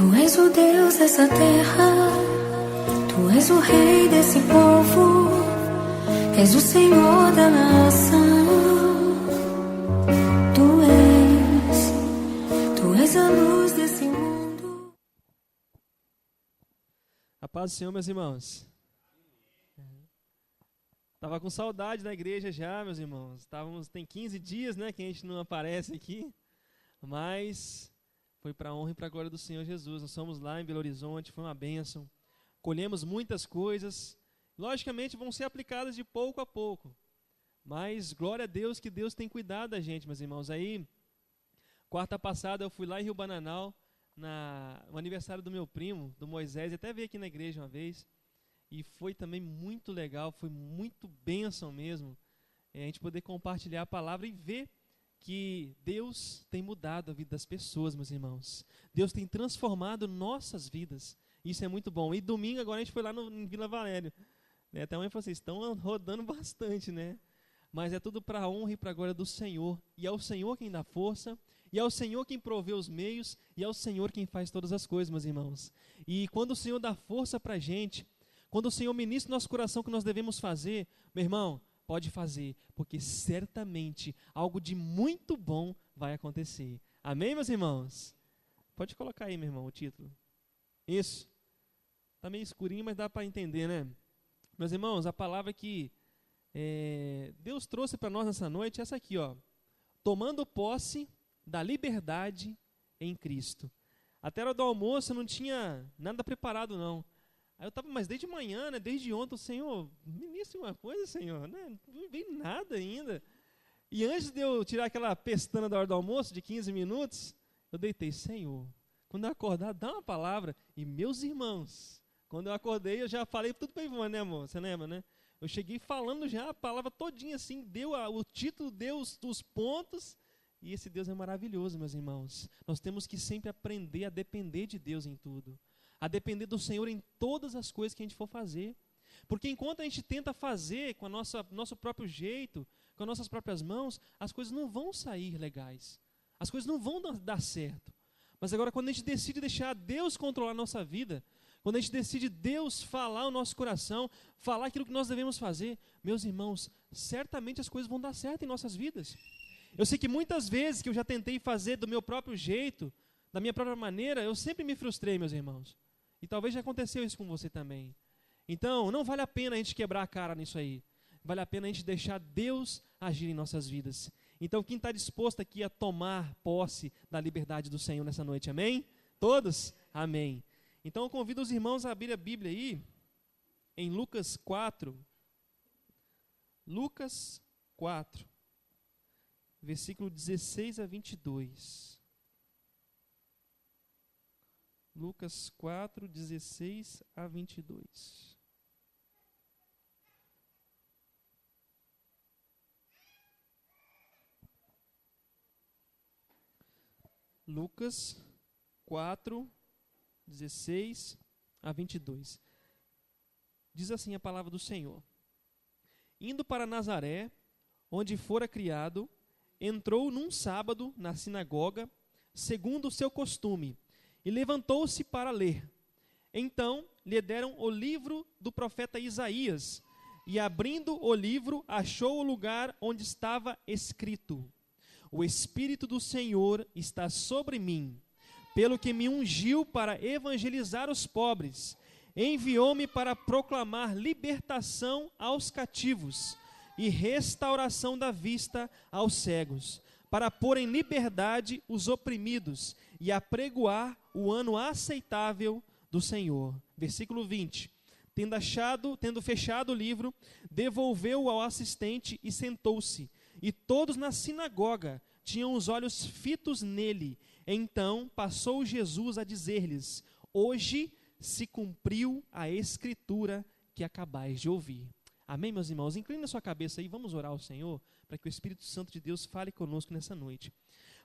Tu és o Deus dessa terra, Tu és o Rei desse povo, és o Senhor da nação. Tu és a luz desse mundo. A paz do Senhor, meus irmãos. Tava com saudade da igreja já, meus irmãos. Tem 15 dias, né, que a gente não aparece aqui, mas foi para a honra e para a glória do Senhor Jesus. Nós fomos lá em Belo Horizonte, foi uma bênção. Colhemos muitas coisas, logicamente vão ser aplicadas de pouco a pouco, mas glória a Deus que Deus tem cuidado da gente, meus irmãos. Aí, quarta passada eu fui lá em Rio Bananal, no aniversário do meu primo, do Moisés, até veio aqui na igreja uma vez, e foi também muito legal, foi muito bênção mesmo, a gente poder compartilhar a palavra e ver que Deus tem mudado a vida das pessoas, meus irmãos. Deus tem transformado nossas vidas. Isso é muito bom. E domingo agora a gente foi lá em Vila Valério. Até a mãe falou assim, estão rodando bastante, né? Mas é tudo para a honra e para a glória do Senhor. E é o Senhor quem dá força, e é o Senhor quem provê os meios, e é o Senhor quem faz todas as coisas, meus irmãos. E quando o Senhor dá força para a gente, quando o Senhor ministra no nosso coração o que nós devemos fazer, meu irmão, pode fazer, porque certamente algo de muito bom vai acontecer. Amém, meus irmãos? Pode colocar aí, meu irmão, o título. Isso. Está meio escurinho, mas dá para entender, né? Meus irmãos, a palavra que Deus trouxe para nós nessa noite é essa aqui, ó. Tomando posse da liberdade em Cristo. Até a hora do almoço eu não tinha nada preparado, não. Aí eu estava, mas desde manhã, né, desde ontem, o Senhor, ministra uma coisa, Senhor, né, não veio nada ainda. E antes de eu tirar aquela pestana da hora do almoço, de 15 minutos, eu deitei, Senhor, quando eu acordar, dá uma palavra. E meus irmãos, quando eu acordei, eu já falei tudo para Ivone, né, amor? Você lembra, né? Eu cheguei falando já a palavra todinha assim, deu o título, deu os pontos. E esse Deus é maravilhoso, meus irmãos. Nós temos que sempre aprender a depender de Deus em tudo. A depender do Senhor em todas as coisas que a gente for fazer. Porque enquanto a gente tenta fazer com nosso próprio jeito, com as nossas próprias mãos, as coisas não vão sair legais. As coisas não vão dar certo. Mas agora quando a gente decide deixar Deus controlar a nossa vida, quando a gente decide Deus falar o nosso coração, falar aquilo que nós devemos fazer, meus irmãos, certamente as coisas vão dar certo em nossas vidas. Eu sei que muitas vezes que eu já tentei fazer do meu próprio jeito, da minha própria maneira, eu sempre me frustrei, meus irmãos. E talvez já aconteceu isso com você também. Então, não vale a pena a gente quebrar a cara nisso aí. Vale a pena a gente deixar Deus agir em nossas vidas. Então, quem está disposto aqui a tomar posse da liberdade do Senhor nessa noite, amém? Todos? Amém. Então, eu convido os irmãos a abrir a Bíblia aí, em Lucas 4. Lucas 4, versículo 16 a 22. Lucas 4, 16 a 22. Lucas 4, 16 a 22. Diz assim a palavra do Senhor. Indo para Nazaré, onde fora criado, entrou num sábado na sinagoga, segundo o seu costume, e levantou-se para ler. Então lhe deram o livro do profeta Isaías, e abrindo o livro, achou o lugar onde estava escrito: O Espírito do Senhor está sobre mim, pelo que me ungiu para evangelizar os pobres, enviou-me para proclamar libertação aos cativos e restauração da vista aos cegos, para pôr em liberdade os oprimidos e apregoar o ano aceitável do Senhor. Versículo 20. Tendo fechado o livro, devolveu-o ao assistente e sentou-se. E todos na sinagoga tinham os olhos fitos nele. Então passou Jesus a dizer-lhes: Hoje se cumpriu a escritura que acabais de ouvir. Amém, meus irmãos? Incline a sua cabeça aí, vamos orar ao Senhor, para que o Espírito Santo de Deus fale conosco nessa noite.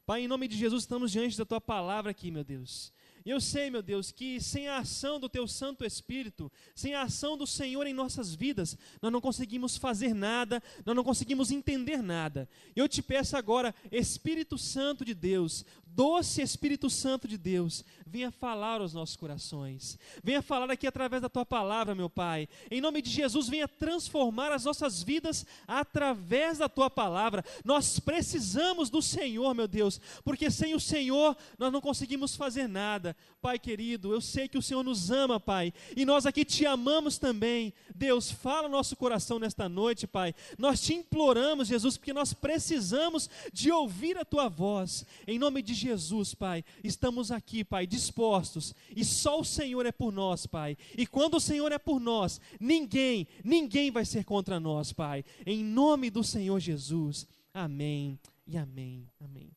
Pai, em nome de Jesus, estamos diante da Tua palavra aqui, meu Deus. E eu sei, meu Deus, que sem a ação do Teu Santo Espírito, sem a ação do Senhor em nossas vidas, nós não conseguimos fazer nada, nós não conseguimos entender nada. Eu te peço agora, Espírito Santo de Deus, doce Espírito Santo de Deus, venha falar aos nossos corações. Venha falar aqui através da Tua palavra, meu Pai. Em nome de Jesus, venha transformar as nossas vidas através da Tua palavra. Nós precisamos do Senhor, meu Deus, porque sem o Senhor nós não conseguimos fazer nada. Pai querido, eu sei que o Senhor nos ama, Pai, e nós aqui te amamos também. Deus, fala no nosso coração nesta noite, Pai. Nós te imploramos, Jesus, porque nós precisamos de ouvir a Tua voz. Em nome de Jesus, Pai, estamos aqui, Pai, dispostos, e só o Senhor é por nós, Pai. E quando o Senhor é por nós, ninguém vai ser contra nós, Pai. Em nome do Senhor Jesus. Amém e amém. Amém.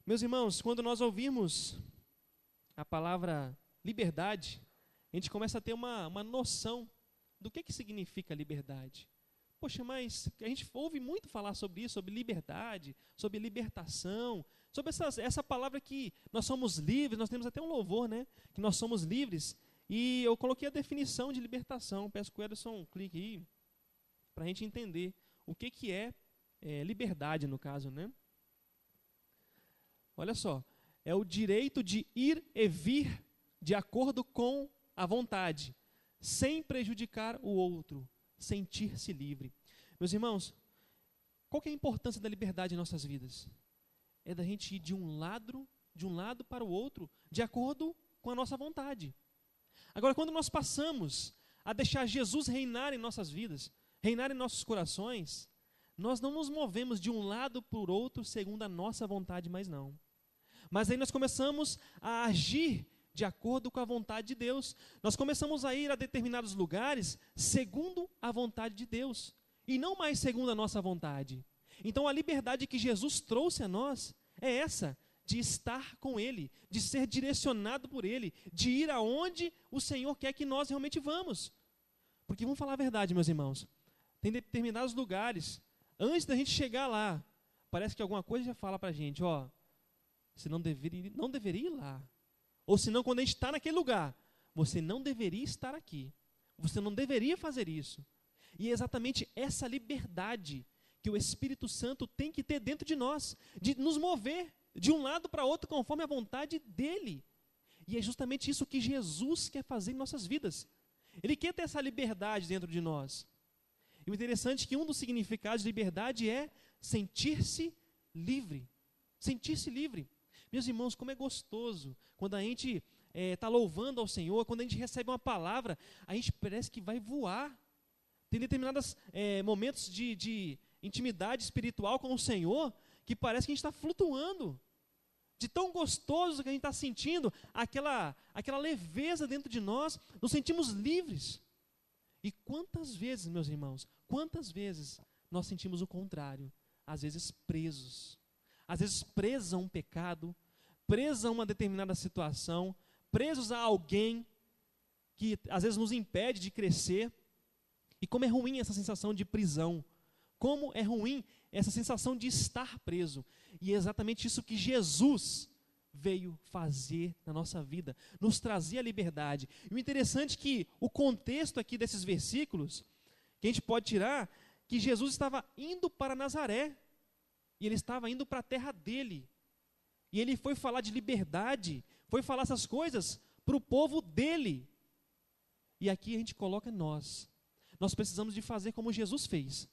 Meus irmãos, quando nós ouvimos a palavra liberdade, a gente começa a ter uma noção do que significa liberdade. Poxa, mas a gente ouve muito falar sobre isso, sobre liberdade, sobre libertação, sobre essa palavra que nós somos livres. Nós temos até um louvor, né? Que nós somos livres. E eu coloquei a definição de libertação. Peço que o Ederson clique aí, para a gente entender o que é liberdade, no caso, né? Olha só, é o direito de ir e vir de acordo com a vontade, sem prejudicar o outro, sentir-se livre. Meus irmãos, qual que é a importância da liberdade em nossas vidas? É da gente ir de um lado para o outro, de acordo com a nossa vontade. Agora, quando nós passamos a deixar Jesus reinar em nossas vidas, reinar em nossos corações, nós não nos movemos de um lado para o outro segundo a nossa vontade, mais não. Mas aí nós começamos a agir de acordo com a vontade de Deus. Nós começamos a ir a determinados lugares segundo a vontade de Deus, e não mais segundo a nossa vontade. Então a liberdade que Jesus trouxe a nós é essa, de estar com Ele, de ser direcionado por Ele, de ir aonde o Senhor quer que nós realmente vamos. Porque vamos falar a verdade, meus irmãos, tem determinados lugares, antes da gente chegar lá, parece que alguma coisa já fala para a gente, você não deveria ir lá. Ou senão, quando a gente está naquele lugar, você não deveria estar aqui. Você não deveria fazer isso. E é exatamente essa liberdade que o Espírito Santo tem que ter dentro de nós, de nos mover de um lado para outro conforme a vontade dEle. E é justamente isso que Jesus quer fazer em nossas vidas. Ele quer ter essa liberdade dentro de nós. E o interessante é que um dos significados de liberdade é sentir-se livre. Sentir-se livre. Meus irmãos, como é gostoso quando a gente está louvando ao Senhor, quando a gente recebe uma palavra, a gente parece que vai voar. Tem determinados momentos de intimidade espiritual com o Senhor que parece que a gente está flutuando. De tão gostoso que a gente está sentindo, aquela leveza dentro de nós, nos sentimos livres. E quantas vezes, meus irmãos, quantas vezes nós sentimos o contrário? Às vezes presos. Às vezes presos a um pecado, presos a uma determinada situação, presos a alguém que às vezes nos impede de crescer. E como é ruim essa sensação de prisão, como é ruim essa sensação de estar preso. E é exatamente isso que Jesus veio fazer na nossa vida, nos trazer a liberdade. E o interessante é que o contexto aqui desses versículos, que a gente pode tirar, que Jesus estava indo para Nazaré, e ele estava indo para a terra dele. E ele foi falar de liberdade, foi falar essas coisas para o povo dele. E aqui a gente coloca nós. Nós precisamos de fazer como Jesus fez.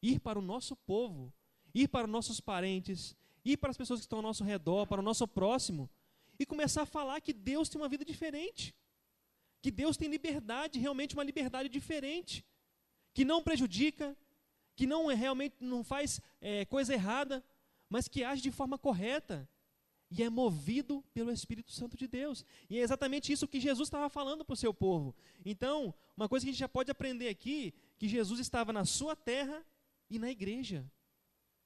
Ir para o nosso povo, ir para os nossos parentes, ir para as pessoas que estão ao nosso redor, para o nosso próximo, e começar a falar que Deus tem uma vida diferente. Que Deus tem liberdade, realmente uma liberdade diferente. Que não prejudica, que realmente não faz coisa errada, mas que age de forma correta e é movido pelo Espírito Santo de Deus. E é exatamente isso que Jesus estava falando para o seu povo. Então, uma coisa que a gente já pode aprender aqui, que Jesus estava na sua terra e na igreja.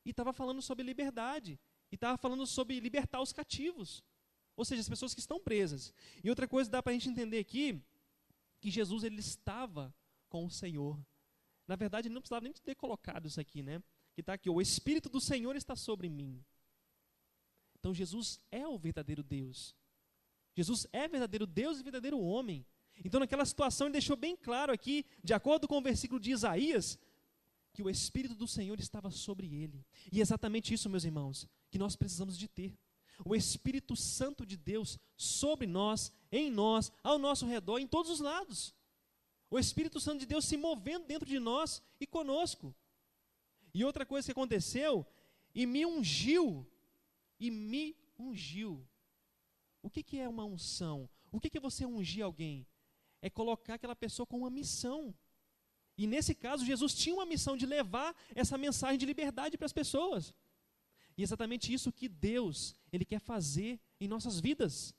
E estava falando sobre liberdade, e estava falando sobre libertar os cativos, ou seja, as pessoas que estão presas. E outra coisa que dá para a gente entender aqui, que Jesus ele estava com o Senhor. Na verdade, ele não precisava nem ter colocado isso aqui, né? Que está aqui, o Espírito do Senhor está sobre mim. Então, Jesus é o verdadeiro Deus. Jesus é verdadeiro Deus e verdadeiro homem. Então, naquela situação, ele deixou bem claro aqui, de acordo com o versículo de Isaías, que o Espírito do Senhor estava sobre ele. E é exatamente isso, meus irmãos, que nós precisamos de ter. O Espírito Santo de Deus sobre nós, em nós, ao nosso redor, em todos os lados. O Espírito Santo de Deus se movendo dentro de nós e conosco. E outra coisa que aconteceu, e me ungiu. O que é uma unção? O que é você ungir alguém? É colocar aquela pessoa com uma missão. E nesse caso, Jesus tinha uma missão de levar essa mensagem de liberdade para as pessoas. E é exatamente isso que Deus, Ele quer fazer em nossas vidas.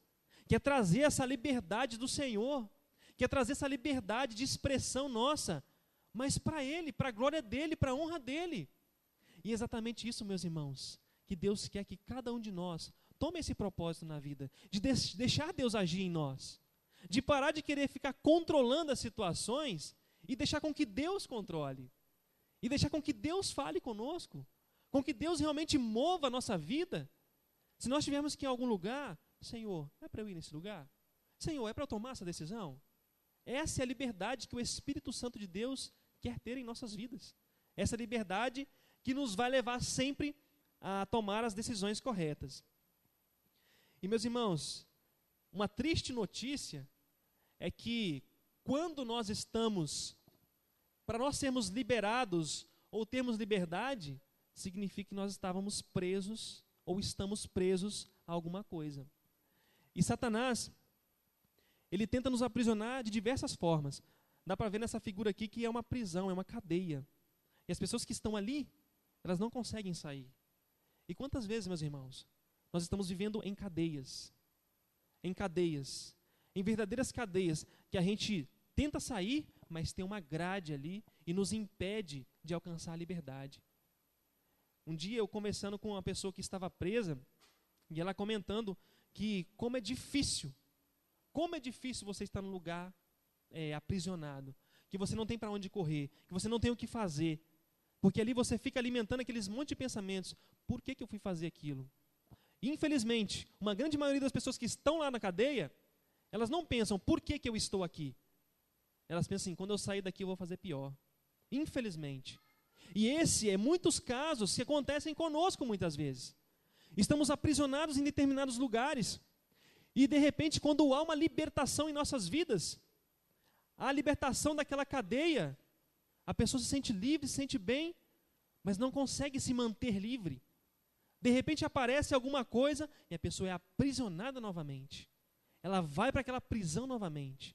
Quer trazer essa liberdade do Senhor. Quer trazer essa liberdade de expressão nossa. Mas para Ele, para a glória dEle, para a honra dEle. E é exatamente isso, meus irmãos, que Deus quer que cada um de nós tome esse propósito na vida. De deixar Deus agir em nós. De parar de querer ficar controlando as situações e deixar com que Deus controle. E deixar com que Deus fale conosco. Com que Deus realmente mova a nossa vida. Se nós tivermos que ir em algum lugar, Senhor, é para eu ir nesse lugar? Senhor, é para eu tomar essa decisão? Essa é a liberdade que o Espírito Santo de Deus quer ter em nossas vidas. Essa liberdade que nos vai levar sempre a tomar as decisões corretas. E meus irmãos, uma triste notícia é que quando nós estamos, para nós sermos liberados ou termos liberdade, significa que nós estávamos presos ou estamos presos a alguma coisa. E Satanás, ele tenta nos aprisionar de diversas formas. Dá para ver nessa figura aqui que é uma prisão, é uma cadeia. E as pessoas que estão ali, elas não conseguem sair. E quantas vezes, meus irmãos, nós estamos vivendo em cadeias, em verdadeiras cadeias, que a gente tenta sair, mas tem uma grade ali e nos impede de alcançar a liberdade. Um dia eu conversando com uma pessoa que estava presa, e ela comentando que como é difícil você estar num lugar aprisionado, que você não tem para onde correr, que você não tem o que fazer, porque ali você fica alimentando aqueles monte de pensamentos, por que eu fui fazer aquilo? E, infelizmente, uma grande maioria das pessoas que estão lá na cadeia, elas não pensam, por que eu estou aqui? Elas pensam assim, quando eu sair daqui eu vou fazer pior. Infelizmente. E esse é muitos casos que acontecem conosco muitas vezes. Estamos aprisionados em determinados lugares. E de repente, quando há uma libertação em nossas vidas, a libertação daquela cadeia, a pessoa se sente livre, se sente bem, mas não consegue se manter livre. De repente aparece alguma coisa e a pessoa é aprisionada novamente. Ela vai para aquela prisão novamente.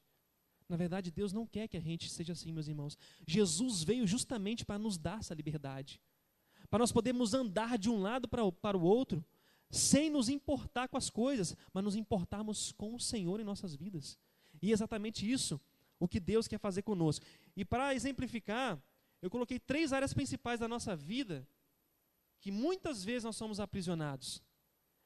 Na verdade, Deus não quer que a gente seja assim, meus irmãos. Jesus veio justamente para nos dar essa liberdade. Para nós podermos andar de um lado para o outro, sem nos importar com as coisas, mas nos importarmos com o Senhor em nossas vidas. E é exatamente isso o que Deus quer fazer conosco. E para exemplificar, eu coloquei 3 áreas principais da nossa vida, que muitas vezes nós somos aprisionados.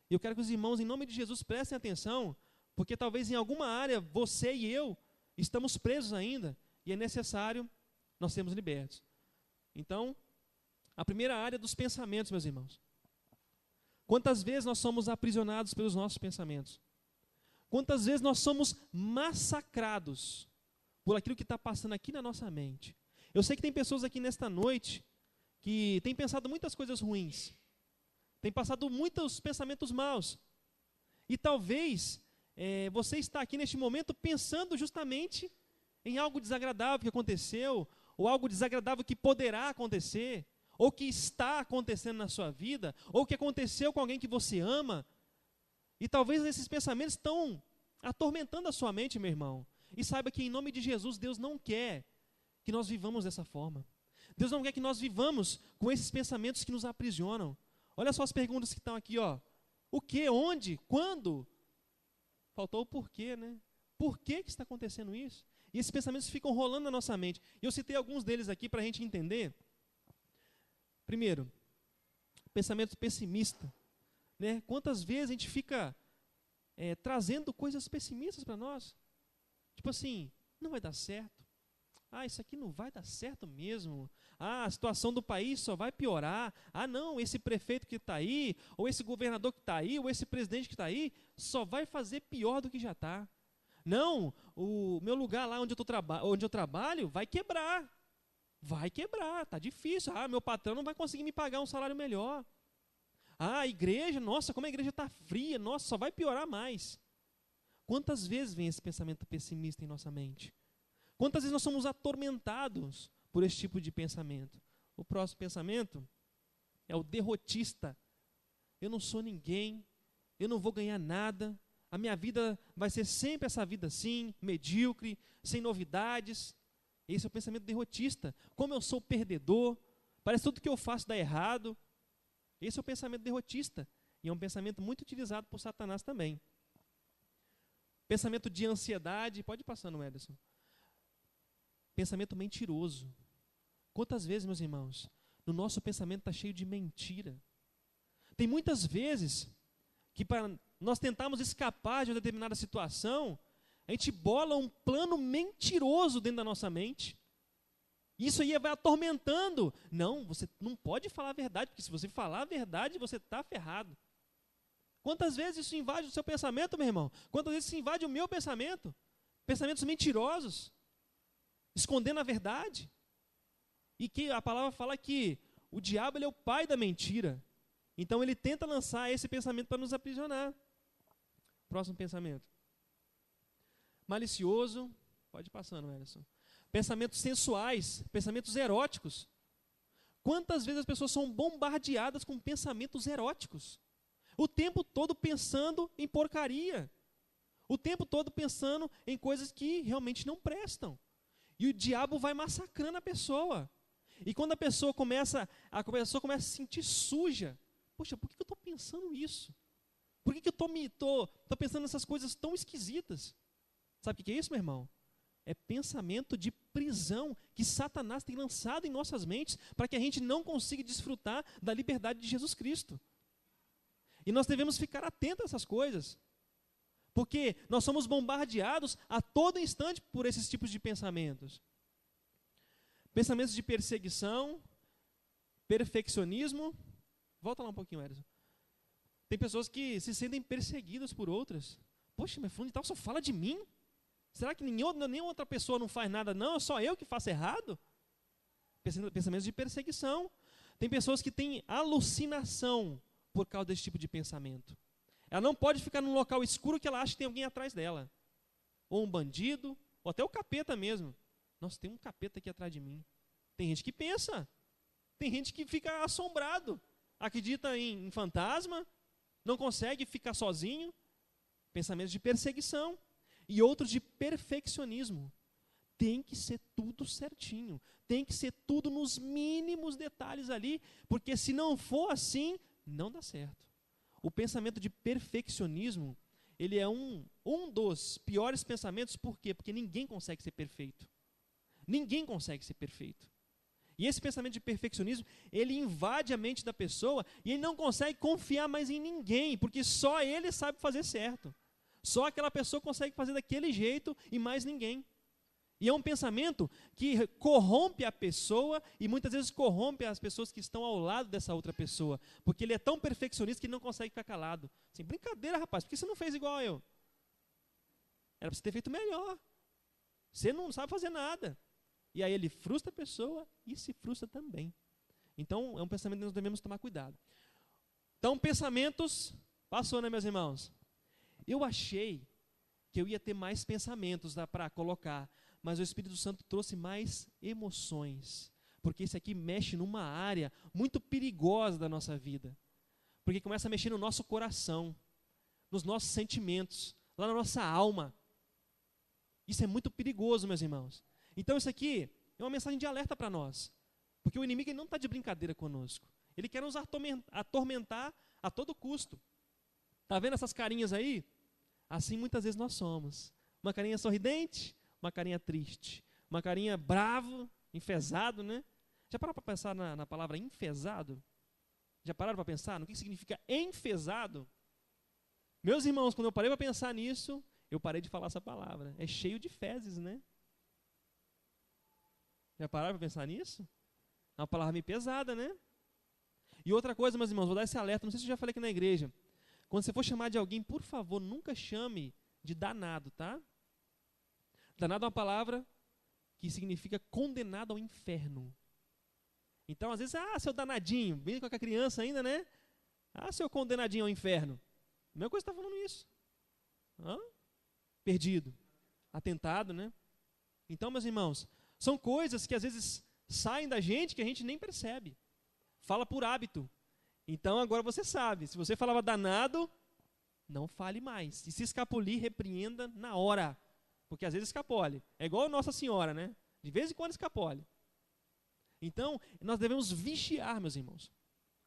E eu quero que os irmãos, em nome de Jesus, prestem atenção, porque talvez em alguma área, você e eu, estamos presos ainda, e é necessário nós sermos libertos. Então, a primeira área dos pensamentos, meus irmãos. Quantas vezes nós somos aprisionados pelos nossos pensamentos? Quantas vezes nós somos massacrados por aquilo que está passando aqui na nossa mente? Eu sei que tem pessoas aqui nesta noite que têm pensado muitas coisas ruins, têm passado muitos pensamentos maus, e talvez você está aqui neste momento pensando justamente em algo desagradável que aconteceu, ou algo desagradável que poderá acontecer, ou que está acontecendo na sua vida, ou que aconteceu com alguém que você ama, e talvez esses pensamentos estão atormentando a sua mente, meu irmão. E saiba que em nome de Jesus, Deus não quer que nós vivamos dessa forma. Deus não quer que nós vivamos com esses pensamentos que nos aprisionam. Olha só as perguntas que estão aqui, ó. O que, onde, quando? Faltou o porquê, né? Por que está acontecendo isso? E esses pensamentos ficam rolando na nossa mente. E eu citei alguns deles aqui para a gente entender. Primeiro, pensamento pessimista. Né? Quantas vezes a gente fica trazendo coisas pessimistas para nós? Tipo assim, não vai dar certo. Ah, isso aqui não vai dar certo mesmo. Ah, a situação do país só vai piorar. Ah, não, esse prefeito que está aí, ou esse governador que está aí, ou esse presidente que está aí, só vai fazer pior do que já está. Não, o meu lugar lá onde eu trabalho vai quebrar. Vai quebrar, tá difícil. Meu patrão não vai conseguir me pagar um salário melhor. A igreja, nossa, como a igreja está fria, nossa, só vai piorar mais. Quantas vezes vem esse pensamento pessimista em nossa mente? Quantas vezes nós somos atormentados por esse tipo de pensamento? O próximo pensamento é o derrotista. Eu não sou ninguém, eu não vou ganhar nada, a minha vida vai ser sempre essa vida assim, medíocre, sem novidades. Esse é o pensamento derrotista. Como eu sou perdedor, parece que tudo que eu faço dá errado. Esse é o pensamento derrotista. E é um pensamento muito utilizado por Satanás também. Pensamento de ansiedade, pode passar no Ederson. Pensamento mentiroso. Quantas vezes, meus irmãos, no nosso pensamento está cheio de mentira. Tem muitas vezes que para nós tentarmos escapar de uma determinada situação, a gente bola um plano mentiroso dentro da nossa mente. Isso aí vai atormentando. Não, você não pode falar a verdade, porque se você falar a verdade, você está ferrado. Quantas vezes isso invade o seu pensamento, meu irmão? Quantas vezes isso invade o meu pensamento? Pensamentos mentirosos, escondendo a verdade. E que a palavra fala que o diabo ele é o pai da mentira. Então ele tenta lançar esse pensamento para nos aprisionar. Próximo pensamento. Malicioso, pode ir passando, Ederson. Pensamentos sensuais, pensamentos eróticos. Quantas vezes as pessoas são bombardeadas com pensamentos eróticos? O tempo todo pensando em porcaria. O tempo todo pensando em coisas que realmente não prestam. E o diabo vai massacrando a pessoa. E quando a pessoa começa a se sentir suja, poxa, por que eu estou pensando isso? Por que eu estou pensando nessas coisas tão esquisitas? Sabe o que é isso, meu irmão? É pensamento de prisão que Satanás tem lançado em nossas mentes para que a gente não consiga desfrutar da liberdade de Jesus Cristo. E nós devemos ficar atentos a essas coisas, porque nós somos bombardeados a todo instante por esses tipos de pensamentos. Pensamentos de perseguição, perfeccionismo. Volta lá um pouquinho, Ederson. Tem pessoas que se sentem perseguidas por outras. Poxa, mas fulano de tal só fala de mim? Será que nenhuma outra pessoa não faz nada não? É só eu que faço errado? Pensamentos de perseguição. Tem pessoas que têm alucinação por causa desse tipo de pensamento. Ela não pode ficar num local escuro que ela acha que tem alguém atrás dela. Ou um bandido, ou até o capeta mesmo. Nossa, tem um capeta aqui atrás de mim. Tem gente que pensa. Tem gente que fica assombrado. Acredita em fantasma. Não consegue ficar sozinho. Pensamentos de perseguição. E outros de perfeccionismo. Tem que ser tudo certinho. Tem que ser tudo nos mínimos detalhes ali. Porque se não for assim, não dá certo. O pensamento de perfeccionismo, ele é um dos piores pensamentos. Por quê? Porque ninguém consegue ser perfeito. Ninguém consegue ser perfeito. E esse pensamento de perfeccionismo, ele invade a mente da pessoa e ele não consegue confiar mais em ninguém, porque só ele sabe fazer certo. Só aquela pessoa consegue fazer daquele jeito e mais ninguém. E é um pensamento que corrompe a pessoa e muitas vezes corrompe as pessoas que estão ao lado dessa outra pessoa, porque ele é tão perfeccionista que ele não consegue ficar calado. Assim, brincadeira, rapaz, por que você não fez igual eu? Era para você ter feito melhor. Você não sabe fazer nada. E aí ele frustra a pessoa e se frustra também. Então, é um pensamento que nós devemos tomar cuidado. Então, pensamentos, passou, né, meus irmãos? Eu achei que eu ia ter mais pensamentos para colocar, mas o Espírito Santo trouxe mais emoções, porque esse aqui mexe numa área muito perigosa da nossa vida, porque começa a mexer no nosso coração, nos nossos sentimentos, lá na nossa alma. Isso é muito perigoso, meus irmãos. Então isso aqui é uma mensagem de alerta para nós, porque o inimigo ele não está de brincadeira conosco, ele quer nos atormentar a todo custo. Está vendo essas carinhas aí? Assim muitas vezes nós somos, uma carinha sorridente, uma carinha triste, uma carinha bravo, enfesado, né? Já pararam para pensar na palavra enfesado? Já pararam para pensar no que significa enfesado? Meus irmãos, quando eu parei para pensar nisso, eu parei de falar essa palavra. É cheio de fezes, né? Já pararam para pensar nisso? É uma palavra meio pesada, né? E outra coisa, meus irmãos, vou dar esse alerta, não sei se eu já falei aqui na igreja. Quando você for chamar de alguém, por favor, nunca chame de danado, tá? Danado é uma palavra que significa condenado ao inferno. Então, às vezes, seu danadinho, vem com a criança ainda, né? Seu condenadinho ao inferno. A mesma coisa está falando isso. Perdido, atentado, né? Então, meus irmãos, são coisas que às vezes saem da gente que a gente nem percebe. Fala por hábito. Então, agora você sabe, se você falava danado, não fale mais. E se escapulir, repreenda na hora. Porque às vezes escapole. É igual a Nossa Senhora, né? De vez em quando escapole. Então, nós devemos vigiar, meus irmãos.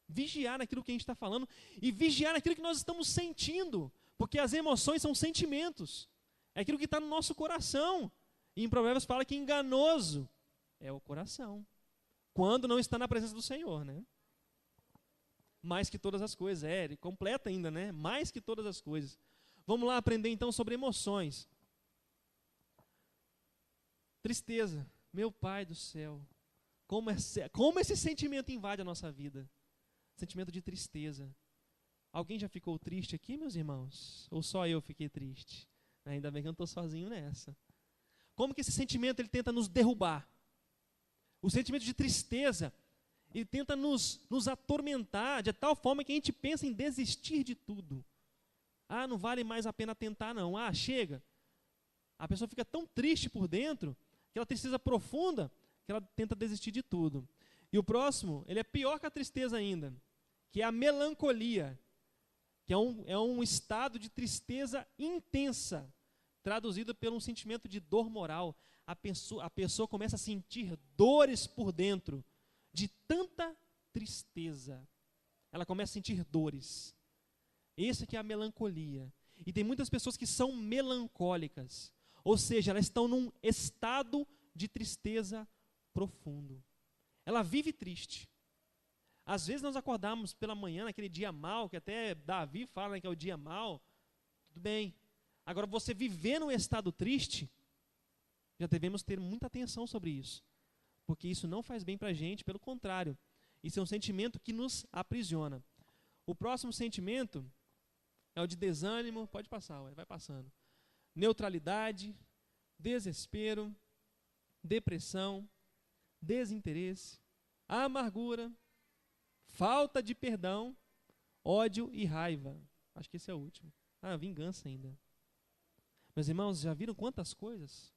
Vigiar naquilo que a gente está falando e vigiar naquilo que nós estamos sentindo. Porque as emoções são sentimentos. É aquilo que está no nosso coração. E em Provérbios fala que enganoso é o coração. Quando não está na presença do Senhor, né? Mais que todas as coisas. Ele completa ainda, né? Mais que todas as coisas. Vamos lá aprender então sobre emoções. Tristeza. Meu Pai do céu. Como esse sentimento invade a nossa vida? Sentimento de tristeza. Alguém já ficou triste aqui, meus irmãos? Ou só eu fiquei triste? Ainda bem que eu não estou sozinho nessa. Como que esse sentimento ele tenta nos derrubar? O sentimento de tristeza, ele tenta nos atormentar de tal forma que a gente pensa em desistir de tudo. Não vale mais a pena tentar não. Chega. A pessoa fica tão triste por dentro, aquela tristeza profunda, que ela tenta desistir de tudo. E o próximo, ele é pior que a tristeza ainda, que é a melancolia, que é um estado de tristeza intensa, traduzido por um sentimento de dor moral. A pessoa começa a sentir dores por dentro, de tanta tristeza. Ela começa a sentir dores. Esse aqui é a melancolia. E tem muitas pessoas que são melancólicas, ou seja, elas estão num estado de tristeza profundo. Ela vive triste. Às vezes nós acordamos pela manhã, naquele dia mau, que até Davi fala que é o dia mau, tudo bem. Agora, você viver num estado triste, já devemos ter muita atenção sobre isso. Porque isso não faz bem para a gente, pelo contrário. Isso é um sentimento que nos aprisiona. O próximo sentimento é o de desânimo, pode passar, vai passando. Neutralidade, desespero, depressão, desinteresse, amargura, falta de perdão, ódio e raiva. Acho que esse é o último. Vingança ainda. Meus irmãos, já viram quantas coisas?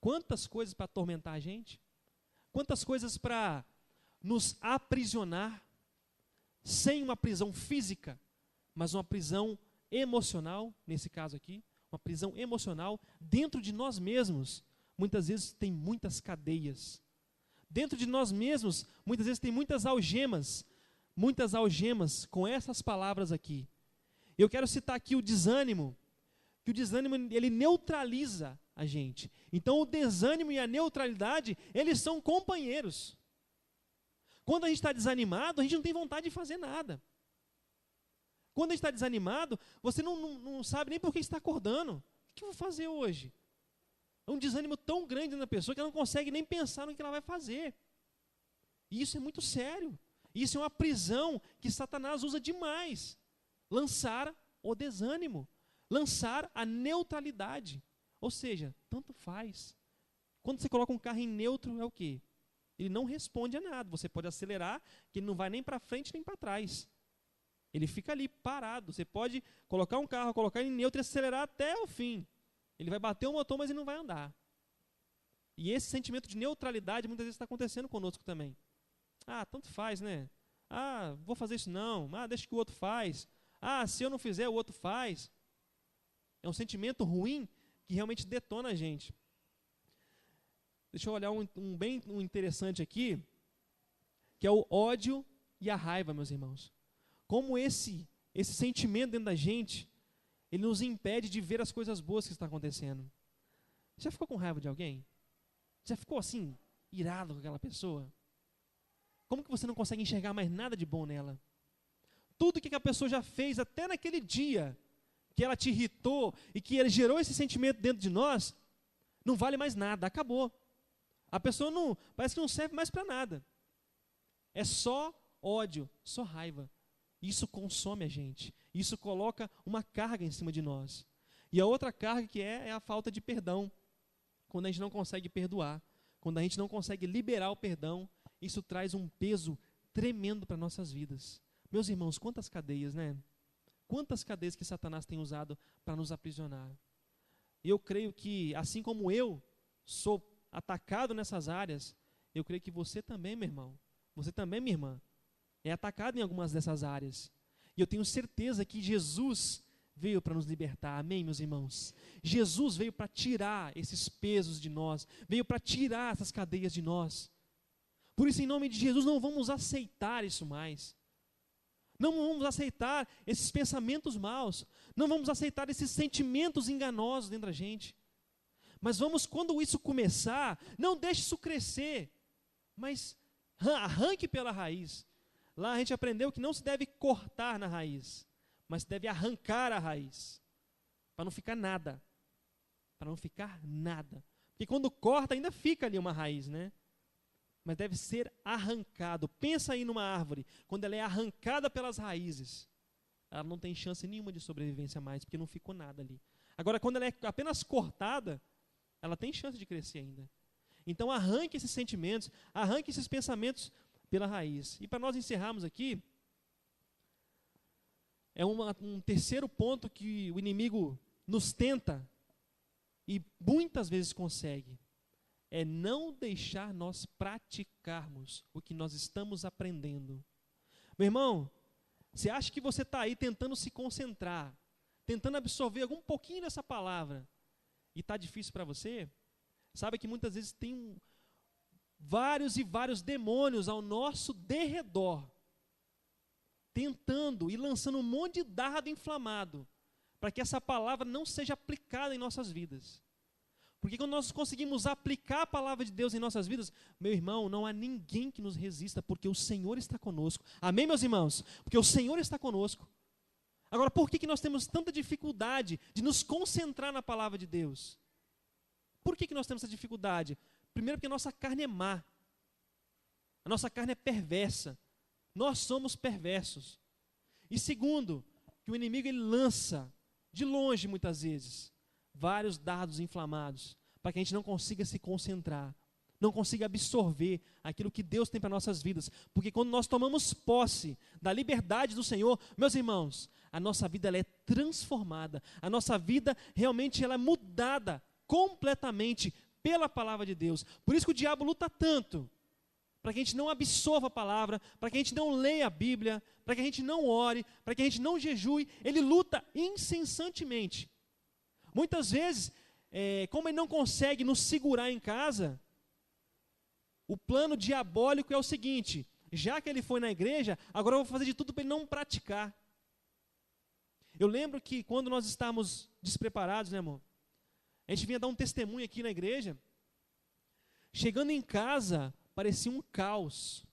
Quantas coisas para atormentar a gente? Quantas coisas para nos aprisionar, sem uma prisão física, mas uma prisão emocional, nesse caso aqui, uma prisão emocional dentro de nós mesmos. Muitas vezes tem muitas cadeias. Dentro de nós mesmos, muitas vezes tem muitas algemas com essas palavras aqui. Eu quero citar aqui o desânimo, que o desânimo ele neutraliza a gente. Então o desânimo e a neutralidade, eles são companheiros. Quando a gente está desanimado, a gente não tem vontade de fazer nada. Quando a gente está desanimado, você não sabe nem por que está acordando. O que eu vou fazer hoje? É um desânimo tão grande na pessoa que ela não consegue nem pensar no que ela vai fazer. E isso é muito sério. Isso é uma prisão que Satanás usa demais. Lançar o desânimo. Lançar a neutralidade. Ou seja, tanto faz. Quando você coloca um carro em neutro, é o quê? Ele não responde a nada. Você pode acelerar, que ele não vai nem para frente nem para trás. Ele fica ali parado. Você pode colocar um carro, colocar ele em neutro e acelerar até o fim. Ele vai bater o motor, mas ele não vai andar. E esse sentimento de neutralidade muitas vezes está acontecendo conosco também. Tanto faz, né? Vou fazer isso não. Deixa que o outro faz. Se eu não fizer, o outro faz. É um sentimento ruim que realmente detona a gente. Deixa eu olhar um bem interessante aqui, que é o ódio e a raiva, meus irmãos. Como esse sentimento dentro da gente, ele nos impede de ver as coisas boas que estão acontecendo. Já ficou com raiva de alguém? Já ficou assim, irado com aquela pessoa? Como que você não consegue enxergar mais nada de bom nela? Tudo que a pessoa já fez até naquele dia, que ela te irritou e que ele gerou esse sentimento dentro de nós, não vale mais nada, acabou. A pessoa parece que não serve mais para nada. É só ódio, só raiva. Isso consome a gente. Isso coloca uma carga em cima de nós. E a outra carga que é a falta de perdão. quando a gente não consegue perdoar, quando a gente não consegue liberar o perdão, isso traz um peso tremendo para nossas vidas. Meus irmãos, quantas cadeias, né? Quantas cadeias que Satanás tem usado para nos aprisionar. E eu creio que, assim como eu sou atacado nessas áreas, eu creio que você também, meu irmão, você também, minha irmã, é atacado em algumas dessas áreas. E eu tenho certeza que Jesus veio para nos libertar, amém, meus irmãos? Jesus veio para tirar esses pesos de nós, veio para tirar essas cadeias de nós. Por isso, em nome de Jesus, não vamos aceitar isso mais. Não vamos aceitar esses pensamentos maus, não vamos aceitar esses sentimentos enganosos dentro da gente. Mas vamos, quando isso começar, não deixe isso crescer, mas arranque pela raiz. Lá a gente aprendeu que não se deve cortar na raiz, mas se deve arrancar a raiz, para não ficar nada. Para não ficar nada. Porque quando corta ainda fica ali uma raiz, né? Mas deve ser arrancado. Pensa aí numa árvore, quando ela é arrancada pelas raízes, ela não tem chance nenhuma de sobrevivência mais, porque não ficou nada ali. Agora, quando ela é apenas cortada, ela tem chance de crescer ainda. Então, arranque esses sentimentos, arranque esses pensamentos pela raiz. E para nós encerrarmos aqui, é um terceiro ponto que o inimigo nos tenta, e muitas vezes consegue, é não deixar nós praticarmos o que nós estamos aprendendo. Meu irmão, você acha que você está aí tentando se concentrar, tentando absorver algum pouquinho dessa palavra, e está difícil para você? Sabe que muitas vezes tem vários e vários demônios ao nosso derredor, tentando e lançando um monte de dardo inflamado, para que essa palavra não seja aplicada em nossas vidas. Porque quando nós conseguimos aplicar a palavra de Deus em nossas vidas, meu irmão, não há ninguém que nos resista, porque o Senhor está conosco. Amém, meus irmãos? Porque o Senhor está conosco. Agora, por que nós temos tanta dificuldade de nos concentrar na palavra de Deus? Por que nós temos essa dificuldade? Primeiro, porque a nossa carne é má. A nossa carne é perversa. Nós somos perversos. E segundo, que o inimigo ele lança, de longe muitas vezes, vários dardos inflamados, para que a gente não consiga se concentrar, não consiga absorver aquilo que Deus tem para nossas vidas. Porque quando nós tomamos posse da liberdade do Senhor, meus irmãos, a nossa vida ela é transformada, a nossa vida realmente ela é mudada completamente pela palavra de Deus. Por isso que o diabo luta tanto, para que a gente não absorva a palavra, para que a gente não leia a Bíblia, para que a gente não ore, para que a gente não jejue. Ele luta incessantemente. Muitas vezes, como ele não consegue nos segurar em casa, o plano diabólico é o seguinte: já que ele foi na igreja, agora eu vou fazer de tudo para ele não praticar. Eu lembro que quando nós estávamos despreparados, né, amor? A gente vinha dar um testemunho aqui na igreja. Chegando em casa, parecia um caos.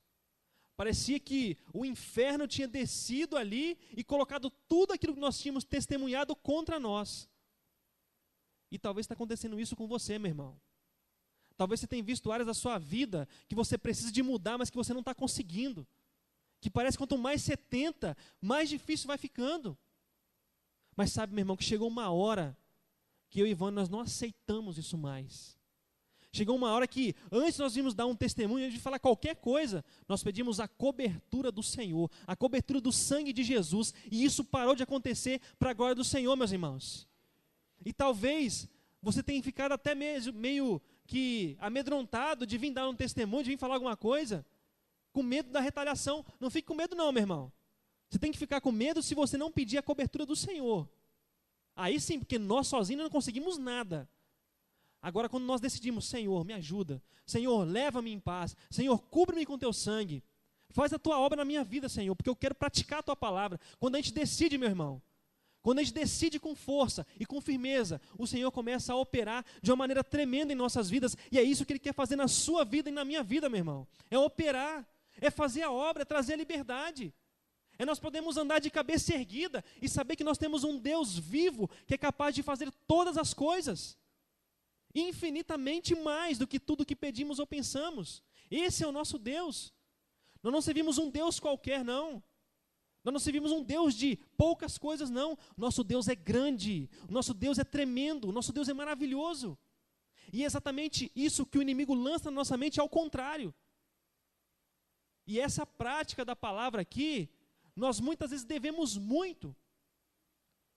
Parecia que o inferno tinha descido ali e colocado tudo aquilo que nós tínhamos testemunhado contra nós. E talvez está acontecendo isso com você, meu irmão. Talvez você tenha visto áreas da sua vida que você precisa de mudar, mas que você não está conseguindo. Que parece que quanto mais você tenta, mais difícil vai ficando. Mas sabe, meu irmão, que chegou uma hora que eu e Ivone, nós não aceitamos isso mais. Chegou uma hora que, antes nós vimos dar um testemunho, antes de falar qualquer coisa, nós pedimos a cobertura do Senhor, a cobertura do sangue de Jesus, e isso parou de acontecer para a glória do Senhor, meus irmãos. E talvez você tenha ficado até meio que amedrontado de vir dar um testemunho, de vir falar alguma coisa, com medo da retaliação. Não fique com medo não, meu irmão. Você tem que ficar com medo se você não pedir a cobertura do Senhor. Aí sim, porque nós sozinhos não conseguimos nada. Agora, quando nós decidimos, Senhor, me ajuda, Senhor, leva-me em paz, Senhor, cubra-me com teu sangue, faz a tua obra na minha vida, Senhor, porque eu quero praticar a tua palavra. Quando a gente decide, meu irmão, quando a gente decide com força e com firmeza, o Senhor começa a operar de uma maneira tremenda em nossas vidas, e é isso que Ele quer fazer na sua vida e na minha vida, meu irmão. É operar, é fazer a obra, é trazer a liberdade. É nós podemos andar de cabeça erguida e saber que nós temos um Deus vivo que é capaz de fazer todas as coisas. Infinitamente mais do que tudo que pedimos ou pensamos. Esse é o nosso Deus. Nós não servimos um Deus qualquer, não. Nós não servimos um Deus de poucas coisas, não. Nosso Deus é grande, o nosso Deus é tremendo, o nosso Deus é maravilhoso. E é exatamente isso que o inimigo lança na nossa mente ao contrário. E essa prática da palavra aqui, nós muitas vezes devemos muito.